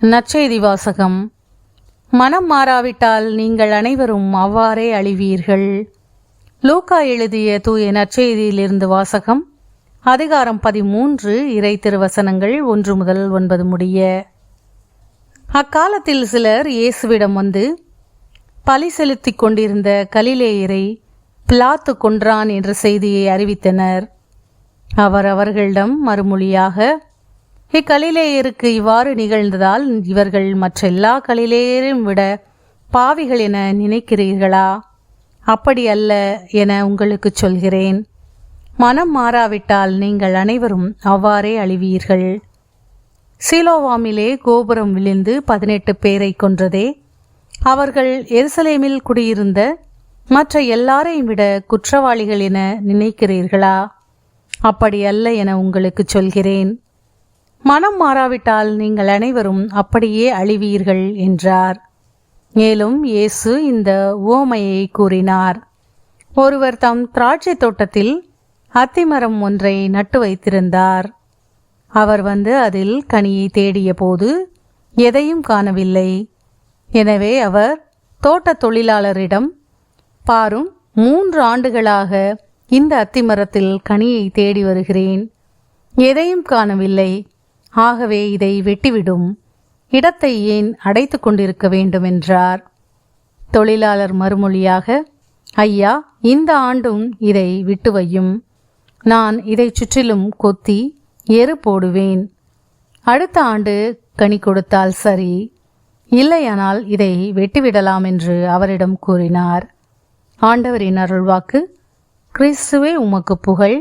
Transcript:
நற்செய்தி வாசகம். மனம் மாறாவிட்டால் நீங்கள் அனைவரும் அவ்வாறே அழிவீர்கள். லூக்கா எழுதிய தூய நற்செய்தியிலிருந்து வாசகம். அதிகாரம் 13, இறை திருவசனங்கள் 1 முதல் 9 முடிய. அக்காலத்தில் சிலர் இயேசுவிடம் வந்து, பலி செலுத்திக் கொண்டிருந்த கலிலேயரை பிலாத்து கொன்றான் என்ற செய்தியை அறிவித்தனர். அவர் அவர்களிடம் மறுமொழியாக, இக்கலிலேயருக்கு இவ்வாறு நிகழ்ந்ததால் இவர்கள் மற்ற எல்லா கலிலேயரையும் விட பாவிகள் என நினைக்கிறீர்களா? அப்படி அல்ல என உங்களுக்கு சொல்கிறேன். மனம் மாறாவிட்டால் நீங்கள் அனைவரும் அவ்வாறே அழிவீர்கள். சீலோவாமிலே கோபுரம் விழுந்து 18 பேரை கொன்றதே, அவர்கள் எருசலேமில் குடியிருந்த மற்ற எல்லாரையும் விட குற்றவாளிகள் என நினைக்கிறீர்களா? அப்படி அல்ல என உங்களுக்கு சொல்கிறேன். மனம் மாறாவிட்டால் நீங்கள் அனைவரும் அப்படியே அழிவீர்கள் என்றார். மேலும் இயேசு இந்த உவமையை கூறினார். ஒருவர் தம் திராட்சை தோட்டத்தில் அத்திமரம் ஒன்றை நட்டு வைத்திருந்தார். அவர் வந்து அதில் கனியை தேடிய போது எதையும் காணவில்லை. எனவே அவர் தோட்ட தொழிலாளரிடம், பாரும், 3 ஆண்டுகளாக இந்த அத்திமரத்தில் கனியை தேடி வருகிறேன், எதையும் காணவில்லை. ஆகவே இதை வெட்டிவிடும், இடத்தை ஏன் அடைத்து கொண்டிருக்க வேண்டும் என்றார். தொழிலாளர் மறுமொழியாக, ஐயா, இந்த ஆண்டும் இதை விட்டு வையும். நான் இதை சுற்றிலும் கொத்தி எரு போடுவேன். அடுத்த ஆண்டு கனி கொடுத்தால் சரி, இல்லையானால் இதை வெட்டிவிடலாம் என்று அவரிடம் கூறினார். ஆண்டவரின் அருள்வாக்கு. கிறிஸ்துவே உமக்கு புகழ்.